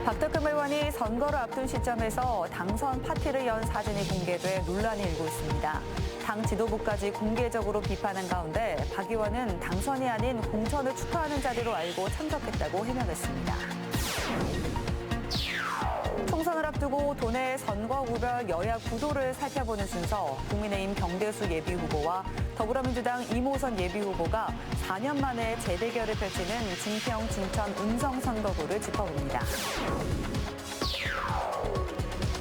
박덕흠 의원이 선거를 앞둔 시점에서 당선 파티를 연 사진이 공개돼 논란이 일고 있습니다. 당 지도부까지 공개적으로 비판한 가운데 박 의원은 당선이 아닌 공천을 축하하는 자리로 알고 참석했다고 해명했습니다. 총선을 앞두고 도내 선거구별 여야 구도를 살펴보는 순서, 국민의힘 경대수 예비후보와 더불어민주당 이모선 예비후보가 4년 만에 재대결을 펼치는 증평, 진천, 음성 선거구를 짚어봅니다.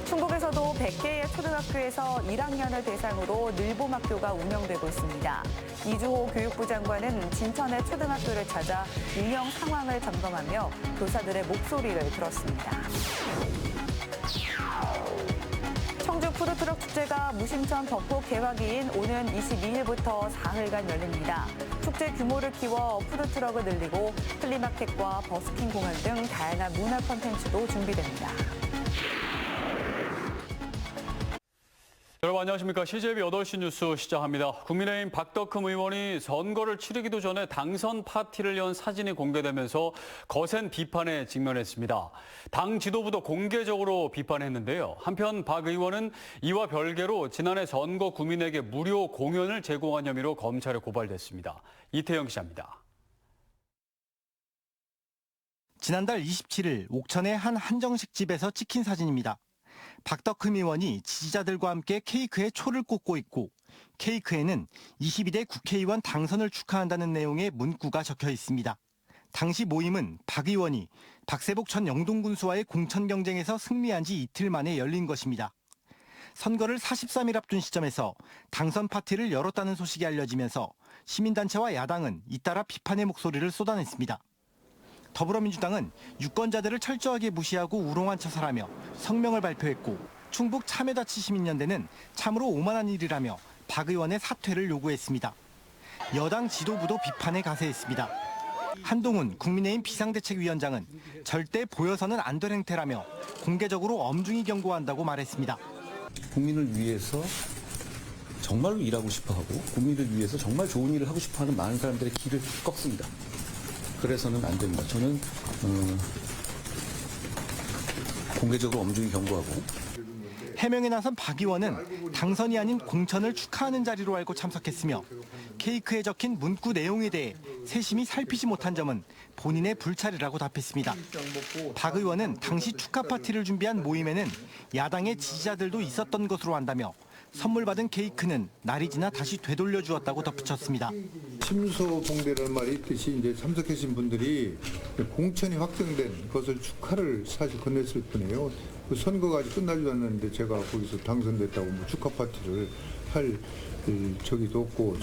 충북에서도 100개의 초등학교에서 1학년을 대상으로 늘봄학교가 운영되고 있습니다. 이주호 교육부 장관은 진천의 초등학교를 찾아 운영 상황을 점검하며 교사들의 목소리를 들었습니다. 청주 푸드트럭 축제가 무심천 벚꽃 개화기인 오는 22일부터 4일간 열립니다. 축제 규모를 키워 푸드트럭을 늘리고 플리마켓과 버스킹 공연 등 다양한 문화 콘텐츠도 준비됩니다. 여러분 안녕하십니까. CJB 8시 뉴스 시작합니다. 국민의힘 박덕흠 의원이 선거를 치르기도 전에 당선 파티를 연 사진이 공개되면서 거센 비판에 직면했습니다. 당 지도부도 공개적으로 비판했는데요. 한편 박 의원은 이와 별개로 지난해 선거 구민에게 무료 공연을 제공한 혐의로 검찰에 고발됐습니다. 이태영 기자입니다. 지난달 27일 옥천의 한 한정식 집에서 찍힌 사진입니다. 박덕흠 의원이 지지자들과 함께 케이크에 초를 꽂고 있고 케이크에는 22대 국회의원 당선을 축하한다는 내용의 문구가 적혀 있습니다. 당시 모임은 박 의원이 박세복 전 영동군수와의 공천 경쟁에서 승리한 지 이틀 만에 열린 것입니다. 선거를 43일 앞둔 시점에서 당선 파티를 열었다는 소식이 알려지면서 시민단체와 야당은 잇따라 비판의 목소리를 쏟아냈습니다. 더불어민주당은 유권자들을 철저하게 무시하고 우롱한 처사라며 성명을 발표했고 충북 참여자치 시민연대는 참으로 오만한 일이라며 박 의원의 사퇴를 요구했습니다. 여당 지도부도 비판에 가세했습니다. 한동훈 국민의힘 비상대책위원장은 절대 보여서는 안 될 행태라며 공개적으로 엄중히 경고한다고 말했습니다. 국민을 위해서 정말로 일하고 싶어하고 국민을 위해서 정말 좋은 일을 하고 싶어하는 많은 사람들의 길을 꺾습니다. 그래서는 안 됩니다. 저는 공개적으로 엄중히 경고하고. 해명에 나선 박 의원은 당선이 아닌 공천을 축하하는 자리로 알고 참석했으며 케이크에 적힌 문구 내용에 대해 세심히 살피지 못한 점은 본인의 불찰이라고 답했습니다. 박 의원은 당시 축하 파티를 준비한 모임에는 야당의 지지자들도 있었던 것으로 안다며 선물 받은 케이크는 날이 지나 다시 되돌려 주었다고 덧붙였습니다. 심소봉대라는 말이 있듯이 이제 참석하신 분들이 공천이 확정된 것을 축하를 사실 건넸을 뿐이에요. 그 선거가 아직 끝나지도 않았는데 제가 거기서 당선됐다고 뭐 축하 파티를 할 적이도 없고.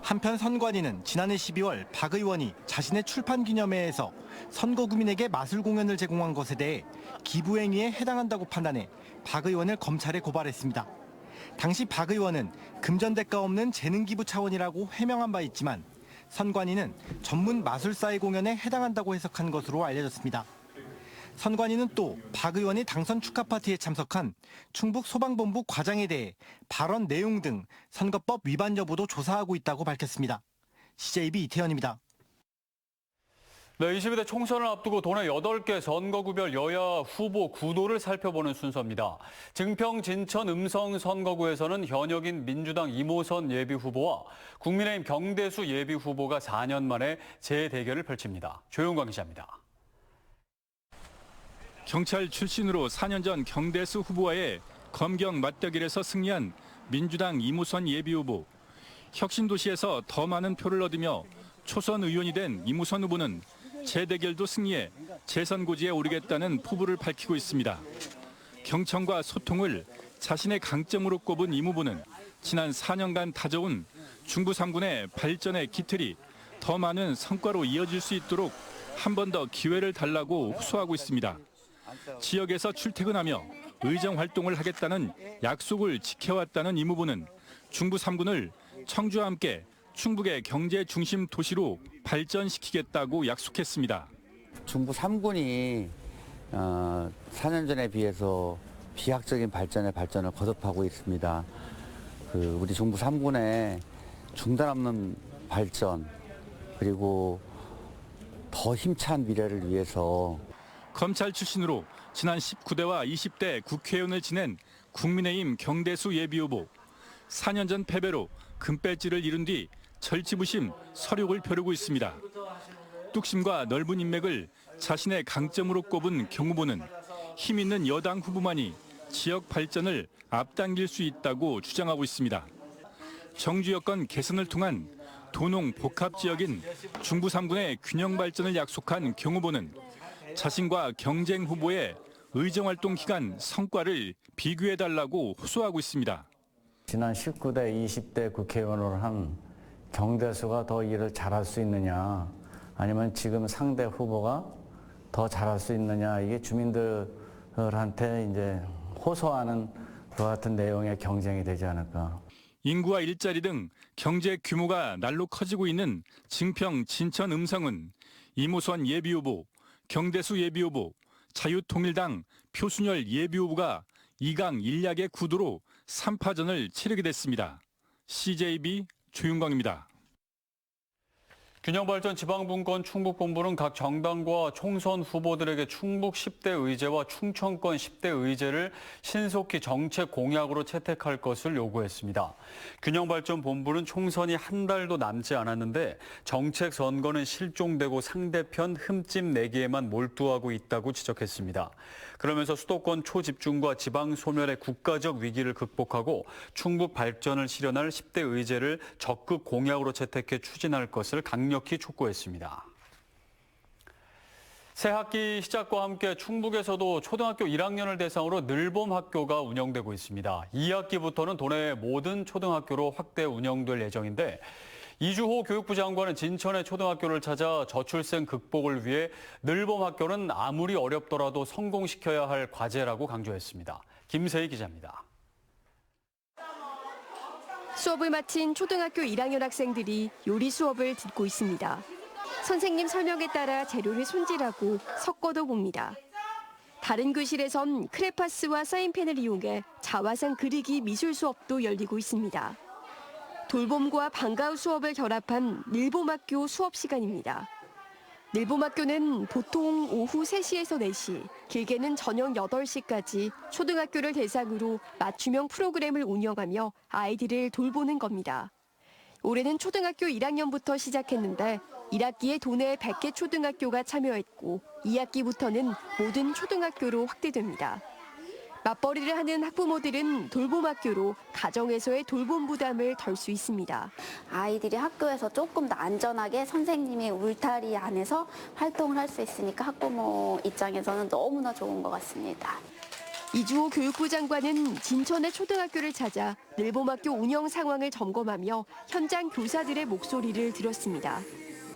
한편 선관위는 지난해 12월 박 의원이 자신의 출판 기념회에서 선거 구민에게 마술 공연을 제공한 것에 대해 기부 행위에 해당한다고 판단해 박 의원을 검찰에 고발했습니다. 당시 박 의원은 금전 대가 없는 재능 기부 차원이라고 해명한 바 있지만 선관위는 전문 마술사의 공연에 해당한다고 해석한 것으로 알려졌습니다. 선관위는 또 박 의원이 당선 축하 파티에 참석한 충북 소방본부 과장에 대해 발언 내용 등 선거법 위반 여부도 조사하고 있다고 밝혔습니다. CJB 이태현입니다. 네, 22대 총선을 앞두고 도내 8개 선거구별 여야 후보 구도를 살펴보는 순서입니다. 증평, 진천, 음성 선거구에서는 현역인 민주당 이모선 예비후보와 국민의힘 경대수 예비후보가 4년 만에 재대결을 펼칩니다. 조용광 기자입니다. 경찰 출신으로 4년 전 경대수 후보와의 검경 맞대결에서 승리한 민주당 이모선 예비후보. 혁신도시에서 더 많은 표를 얻으며 초선 의원이 된 이모선 후보는 재대결도 승리해 재선 고지에 오르겠다는 포부를 밝히고 있습니다. 경청과 소통을 자신의 강점으로 꼽은 임 후보는 지난 4년간 다져온 중부 3군의 발전의 기틀이 더 많은 성과로 이어질 수 있도록 한 번 더 기회를 달라고 호소하고 있습니다. 지역에서 출퇴근하며 의정 활동을 하겠다는 약속을 지켜왔다는 임 후보는 중부 3군을 청주와 함께 충북의 경제 중심 도시로 발전시키겠다고 약속했습니다. 중부 3군이 4년 전에 비해서 비약적인 발전을 거듭하고 있습니다. 우리 중부 3군의 중단 없는 발전 그리고 더 힘찬 미래를 위해서 검찰 출신으로 지난 19대와 20대 국회의원을 지낸 국민의힘 경대수 예비후보. 4년 전 패배로 금배지를 이룬 뒤 절치부심 서력을 벼르고 있습니다. 뚝심과 넓은 인맥을 자신의 강점으로 꼽은 경 후보는 힘 있는 여당 후보만이 지역 발전을 앞당길 수 있다고 주장하고 있습니다. 정주 여건 개선을 통한 도농 복합 지역인 중부 3군의 균형 발전을 약속한 경 후보는 자신과 경쟁 후보의 의정활동 기간 성과를 비교해달라고 호소하고 있습니다. 지난 19대, 20대 국회의원으로 한 경대수가 더 일을 잘할 수 있느냐, 아니면 지금 상대 후보가 더 잘할 수 있느냐, 이게 주민들한테 이제 호소하는 그 같은 내용의 경쟁이 되지 않을까. 인구와 일자리 등 경제 규모가 날로 커지고 있는 증평, 진천, 음성은 이모선 예비후보, 경대수 예비후보, 자유통일당 표순열 예비후보가 2강 1약의 구도로 3파전을 치르게 됐습니다. CJB 조윤광입니다. 균형발전 지방분권 충북본부는 각 정당과 총선 후보들에게 충북 10대 의제와 충청권 10대 의제를 신속히 정책 공약으로 채택할 것을 요구했습니다. 균형발전본부는 총선이 한 달도 남지 않았는데 정책 선거는 실종되고 상대편 흠집 내기에만 몰두하고 있다고 지적했습니다. 그러면서 수도권 초집중과 지방 소멸의 국가적 위기를 극복하고 충북 발전을 실현할 10대 의제를 적극 공약으로 채택해 추진할 것을 강력히 촉구했습니다. 새 학기 시작과 함께 충북에서도 초등학교 1학년을 대상으로 늘봄 학교가 운영되고 있습니다. 2학기부터는 도내 모든 초등학교로 확대 운영될 예정인데 이주호 교육부 장관은 진천의 초등학교를 찾아 저출생 극복을 위해 늘봄 학교는 아무리 어렵더라도 성공시켜야 할 과제라고 강조했습니다. 김세희 기자입니다. 수업을 마친 초등학교 1학년 학생들이 요리 수업을 듣고 있습니다. 선생님 설명에 따라 재료를 손질하고 섞어도 봅니다. 다른 교실에선 크레파스와 사인펜을 이용해 자화상 그리기 미술 수업도 열리고 있습니다. 돌봄과 방과후 수업을 결합한 늘봄학교 수업 시간입니다. 늘봄학교는 보통 오후 3시에서 4시, 길게는 저녁 8시까지 초등학교를 대상으로 맞춤형 프로그램을 운영하며 아이들을 돌보는 겁니다. 올해는 초등학교 1학년부터 시작했는데 1학기에 도내 100개 초등학교가 참여했고 2학기부터는 모든 초등학교로 확대됩니다. 맞벌이를 하는 학부모들은 돌봄학교로 가정에서의 돌봄 부담을 덜 수 있습니다. 아이들이 학교에서 조금 더 안전하게 선생님의 울타리 안에서 활동을 할 수 있으니까 학부모 입장에서는 너무나 좋은 것 같습니다. 이주호 교육부 장관은 진천의 초등학교를 찾아 늘봄학교 운영 상황을 점검하며 현장 교사들의 목소리를 들었습니다.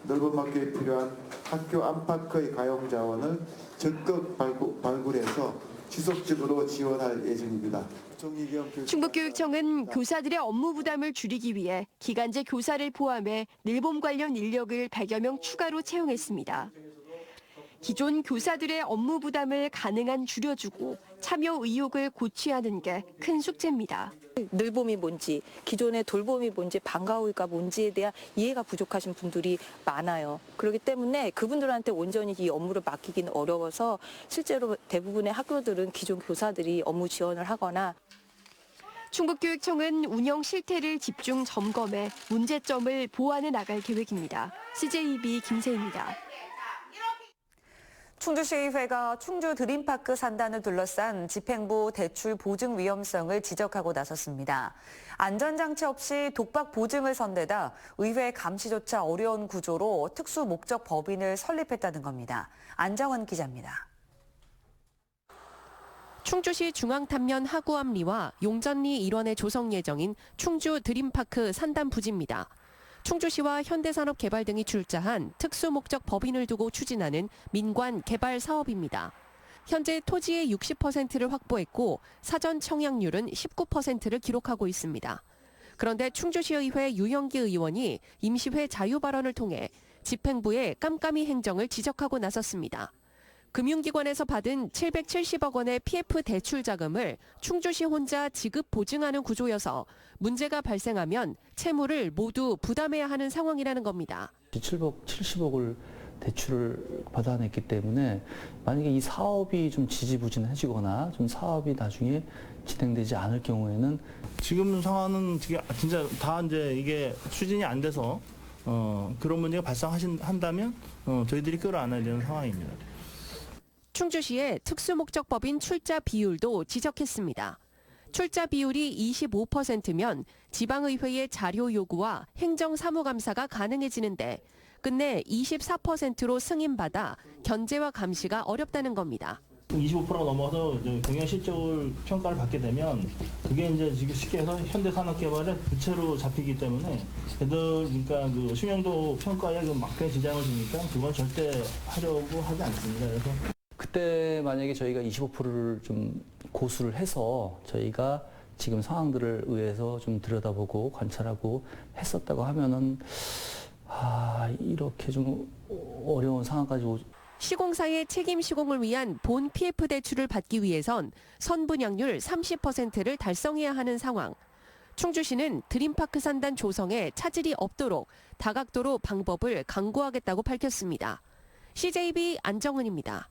늘봄학교에 필요한 학교 안팎의 가용 자원을 적극 발굴해서 지속적으로 지원할 예정입니다. 충북교육청은 교사들의 업무 부담을 줄이기 위해 기간제 교사를 포함해 늘봄 관련 인력을 100여 명 추가로 채용했습니다. 기존 교사들의 업무 부담을 가능한 줄여주고 참여 의욕을 고취하는 게 큰 숙제입니다. 늘봄이 뭔지, 기존의 돌봄이 뭔지, 방과후가 뭔지에 대한 이해가 부족하신 분들이 많아요. 그렇기 때문에 그분들한테 온전히 이 업무를 맡기기는 어려워서 실제로 대부분의 학교들은 기존 교사들이 업무 지원을 하거나 충북교육청은 운영 실태를 집중 점검해 문제점을 보완해 나갈 계획입니다. CJB 김세희입니다. 충주시의회가 충주 드림파크 산단을 둘러싼 집행부 대출 보증 위험성을 지적하고 나섰습니다. 안전장치 없이 독박 보증을 선대다 의회 감시조차 어려운 구조로 특수 목적 법인을 설립했다는 겁니다. 안정원 기자입니다. 충주시 중앙탄면 하구암리와 용전리 일원의 조성 예정인 충주 드림파크 산단 부지입니다. 충주시와 현대산업개발 등이 출자한 특수목적 법인을 두고 추진하는 민관 개발 사업입니다. 현재 토지의 60%를 확보했고 사전 청약률은 19%를 기록하고 있습니다. 그런데 충주시의회 유영기 의원이 임시회 자유 발언을 통해 집행부의 깜깜이 행정을 지적하고 나섰습니다. 금융기관에서 받은 770억 원의 PF 대출 자금을 충주시 혼자 지급 보증하는 구조여서 문제가 발생하면 채무를 모두 부담해야 하는 상황이라는 겁니다. 770억을 대출을 받아냈기 때문에 만약에 이 사업이 좀 지지부진해지거나 좀 사업이 나중에 진행되지 않을 경우에는 지금 상황은 진짜 다 이제 이게 추진이 안 돼서 그런 문제가 발생한다면 저희들이 끌어안아야 되는 상황입니다. 충주시의 특수목적법인 출자 비율도 지적했습니다. 출자 비율이 25%면 지방의회의 자료 요구와 행정사무감사가 가능해지는데 끝내 24%로 승인받아 견제와 감시가 어렵다는 겁니다. 25%가 넘어서 경영 실적을 평가를 받게 되면 그게 이제 지금 쉽게 해서 현대산업개발의 부채로 잡히기 때문에 그러니까 그 신용도 평가에 막대한 지장을 주니까 그건 절대 하려고 하지 않습니다. 그래서 그때 만약에 저희가 25%를 좀 고수를 해서 저희가 지금 상황들을 의해서 좀 들여다보고 관찰하고 했었다고 하면은 이렇게 좀 어려운 상황까지 시공사의 책임 시공을 위한 본 PF 대출을 받기 위해선 선분양률 30%를 달성해야 하는 상황. 충주시는 드림파크 산단 조성에 차질이 없도록 다각도로 방법을 강구하겠다고 밝혔습니다. CJB 안정은입니다.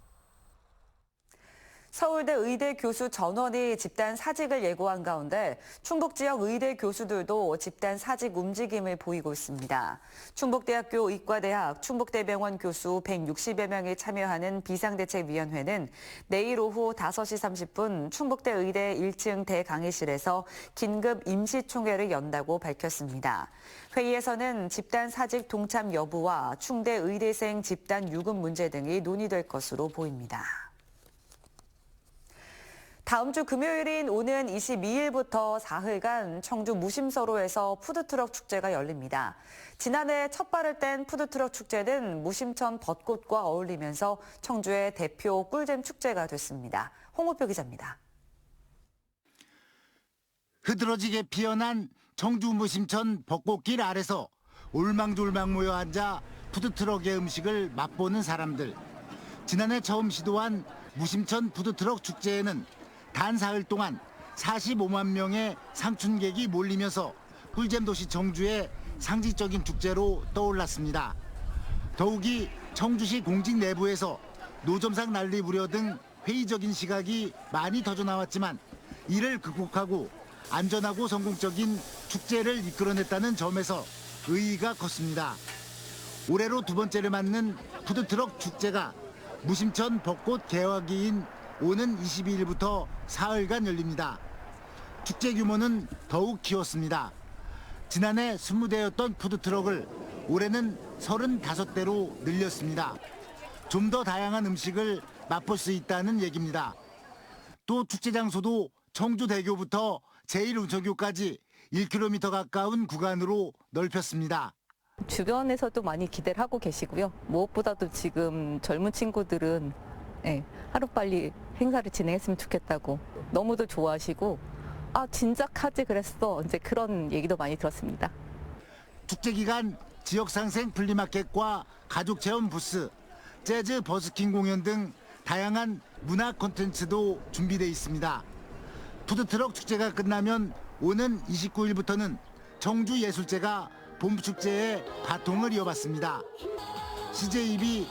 서울대 의대 교수 전원이 집단 사직을 예고한 가운데 충북 지역 의대 교수들도 집단 사직 움직임을 보이고 있습니다. 충북대학교 의과대학 충북대병원 교수 160여 명이 참여하는 비상대책위원회는 내일 오후 5시 30분 충북대 의대 1층 대강의실에서 긴급 임시총회를 연다고 밝혔습니다. 회의에서는 집단 사직 동참 여부와 충대 의대생 집단 유급 문제 등이 논의될 것으로 보입니다. 다음 주 금요일인 오는 22일부터 사흘간 청주 무심서로에서 푸드트럭 축제가 열립니다. 지난해 첫 발을 뗀 푸드트럭 축제는 무심천 벚꽃과 어울리면서 청주의 대표 꿀잼 축제가 됐습니다. 홍우표 기자입니다. 흐드러지게 피어난 청주 무심천 벚꽃길 아래서 올망졸망 모여 앉아 푸드트럭의 음식을 맛보는 사람들. 지난해 처음 시도한 무심천 푸드트럭 축제에는 단 사흘 동안 45만 명의 상춘객이 몰리면서 꿀잼 도시 청주의 상징적인 축제로 떠올랐습니다. 더욱이 청주시 공직 내부에서 노점상 난리부려 등 회의적인 시각이 많이 터져나왔지만 이를 극복하고 안전하고 성공적인 축제를 이끌어냈다는 점에서 의의가 컸습니다. 올해로 두 번째를 맞는 푸드트럭 축제가 무심천 벚꽃 개화기인 오는 22일부터 사흘간 열립니다. 축제 규모는 더욱 키웠습니다. 지난해 20대였던 푸드트럭을 올해는 35대로 늘렸습니다. 좀 더 다양한 음식을 맛볼 수 있다는 얘기입니다. 또 축제 장소도 청주대교부터 제1운천교까지 1km 가까운 구간으로 넓혔습니다. 주변에서도 많이 기대를 하고 계시고요. 무엇보다도 지금 젊은 친구들은 하루빨리 행사를 진행했으면 좋겠다고 너무도 좋아하시고 진작 하지 그랬어 이제 그런 얘기도 많이 들었습니다. 축제 기간 지역상생 플리마켓과 가족체험 부스, 재즈 버스킹 공연 등 다양한 문화 콘텐츠도 준비되어 있습니다. 푸드트럭 축제가 끝나면 오는 29일부터는 청주예술제가 봄축제의 바통을 이어받습니다. CJB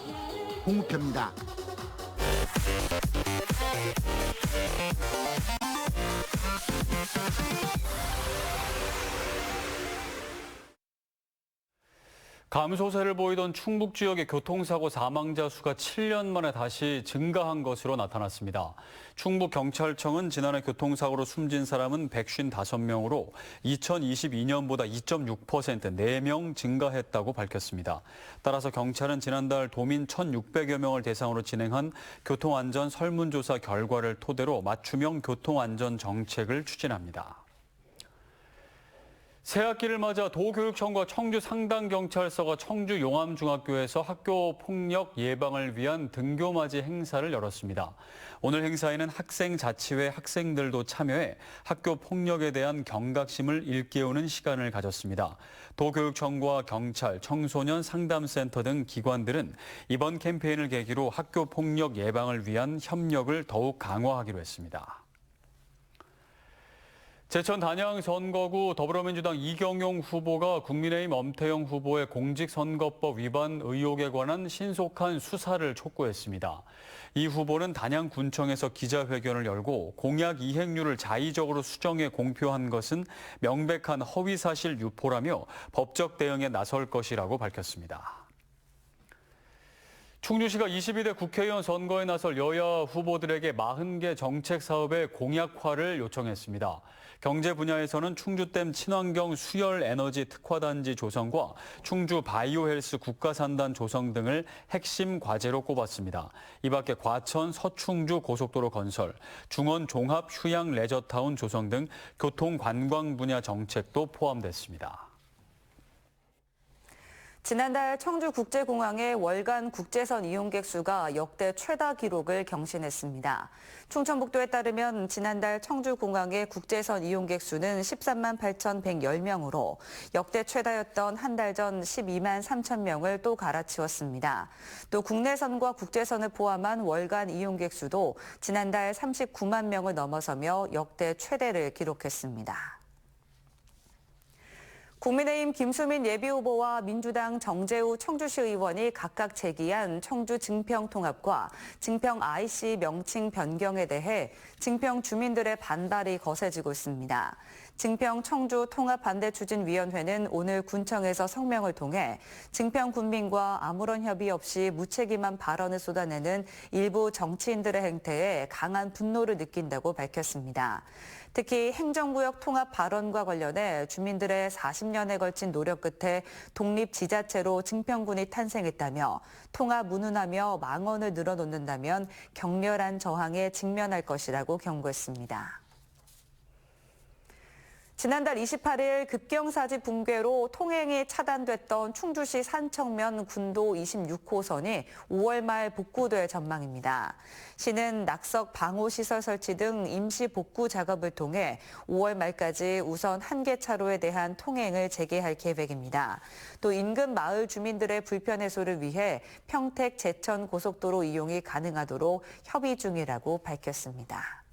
홍우표입니다. 감소세를 보이던 충북 지역의 교통사고 사망자 수가 7년 만에 다시 증가한 것으로 나타났습니다. 충북경찰청은 지난해 교통사고로 숨진 사람은 155명으로 2022년보다 2.6% 4명 증가했다고 밝혔습니다. 따라서 경찰은 지난달 도민 1,600여 명을 대상으로 진행한 교통안전 설문조사 결과를 토대로 맞춤형 교통안전 정책을 추진합니다. 새학기를 맞아 도교육청과 청주 상당경찰서가 청주 용암중학교에서 학교 폭력 예방을 위한 등교맞이 행사를 열었습니다. 오늘 행사에는 학생자치회 학생들도 참여해 학교 폭력에 대한 경각심을 일깨우는 시간을 가졌습니다. 도교육청과 경찰, 청소년 상담센터 등 기관들은 이번 캠페인을 계기로 학교 폭력 예방을 위한 협력을 더욱 강화하기로 했습니다. 제천 단양 선거구 더불어민주당 이경용 후보가 국민의힘 엄태영 후보의 공직선거법 위반 의혹에 관한 신속한 수사를 촉구했습니다. 이 후보는 단양군청에서 기자회견을 열고 공약 이행률을 자의적으로 수정해 공표한 것은 명백한 허위사실 유포라며 법적 대응에 나설 것이라고 밝혔습니다. 충주시가 22대 국회의원 선거에 나설 여야 후보들에게 40개 정책 사업의 공약화를 요청했습니다. 경제 분야에서는 충주댐 친환경 수열 에너지 특화단지 조성과 충주 바이오헬스 국가산단 조성 등을 핵심 과제로 꼽았습니다. 이 밖에 과천 서충주 고속도로 건설, 중원 종합 휴양 레저타운 조성 등 교통 관광 분야 정책도 포함됐습니다. 지난달 청주국제공항의 월간 국제선 이용객 수가 역대 최다 기록을 경신했습니다. 충청북도에 따르면 지난달 청주공항의 국제선 이용객 수는 13만 8,110명으로 역대 최다였던 한 달 전 12만 3천 명을 또 갈아치웠습니다. 또 국내선과 국제선을 포함한 월간 이용객 수도 지난달 39만 명을 넘어서며 역대 최대를 기록했습니다. 국민의힘 김수민 예비후보와 민주당 정재우 청주시 의원이 각각 제기한 청주 증평통합과 증평 IC 명칭 변경에 대해 증평 주민들의 반발이 거세지고 있습니다. 증평 청주 통합반대추진위원회는 오늘 군청에서 성명을 통해 증평 군민과 아무런 협의 없이 무책임한 발언을 쏟아내는 일부 정치인들의 행태에 강한 분노를 느낀다고 밝혔습니다. 특히 행정구역 통합 발언과 관련해 주민들의 40년에 걸친 노력 끝에 독립지자체로 증평군이 탄생했다며 통합 무능하며 망언을 늘어놓는다면 격렬한 저항에 직면할 것이라고 경고했습니다. 지난달 28일 급경사지 붕괴로 통행이 차단됐던 충주시 산청면 군도 26호선이 5월 말 복구될 전망입니다. 시는 낙석 방호시설 설치 등 임시 복구 작업을 통해 5월 말까지 우선 한 개 차로에 대한 통행을 재개할 계획입니다. 또 인근 마을 주민들의 불편 해소를 위해 평택 제천 고속도로 이용이 가능하도록 협의 중이라고 밝혔습니다.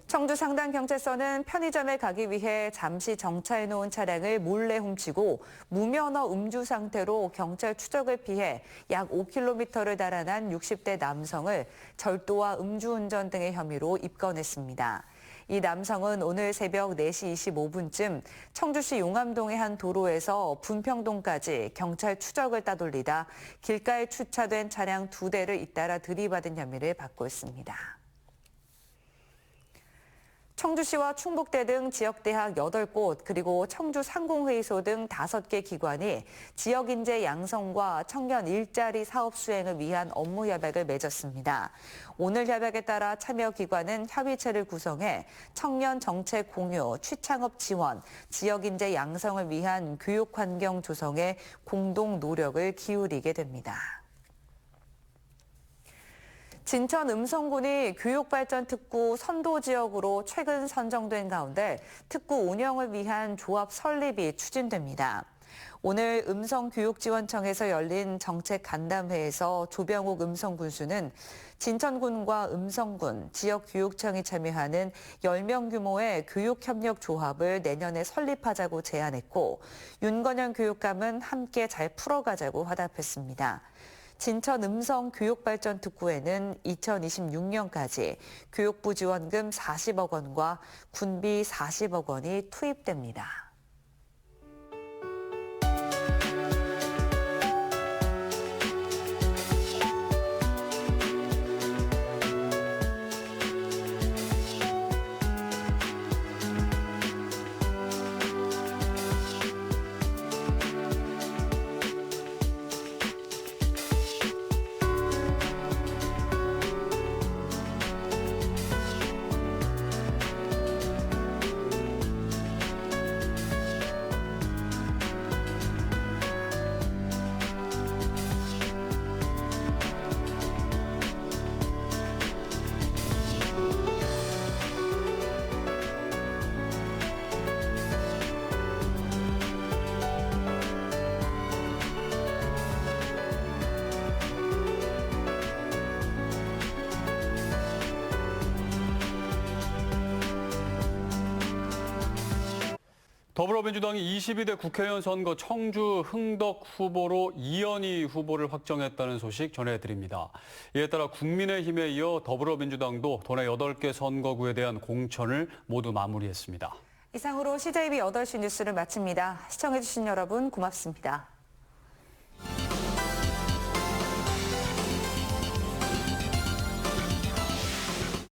청주 상당경찰서는 편의점에 가기 위해 잠시 정차해놓은 차량을 몰래 훔치고 무면허 음주 상태로 경찰 추적을 피해 약 5km를 달아난 60대 남성을 절도와 음주운전 등의 혐의로 입건했습니다. 이 남성은 오늘 새벽 4시 25분쯤 청주시 용암동의 한 도로에서 분평동까지 경찰 추적을 따돌리다 길가에 주차된 차량 2대를 잇따라 들이받은 혐의를 받고 있습니다. 청주시와 충북대 등 지역대학 8곳 그리고 청주상공회의소 등 5개 기관이 지역인재 양성과 청년 일자리 사업 수행을 위한 업무 협약을 맺었습니다. 오늘 협약에 따라 참여기관은 협의체를 구성해 청년 정책 공유, 취창업 지원, 지역인재 양성을 위한 교육환경 조성에 공동 노력을 기울이게 됩니다. 진천 음성군이 교육발전특구 선도지역으로 최근 선정된 가운데 특구 운영을 위한 조합 설립이 추진됩니다. 오늘 음성교육지원청에서 열린 정책 간담회에서 조병욱 음성군수는 진천군과 음성군, 지역교육청이 참여하는 10명 규모의 교육협력조합을 내년에 설립하자고 제안했고 윤건영 교육감은 함께 잘 풀어가자고 화답했습니다. 진천 음성교육발전특구에는 2026년까지 교육부 지원금 40억 원과 군비 40억 원이 투입됩니다. 더불어민주당이 22대 국회의원 선거 청주 흥덕 후보로 이현희 후보를 확정했다는 소식 전해드립니다. 이에 따라 국민의힘에 이어 더불어민주당도 도내 8개 선거구에 대한 공천을 모두 마무리했습니다. 이상으로 CJB 8시 뉴스를 마칩니다. 시청해주신 여러분 고맙습니다.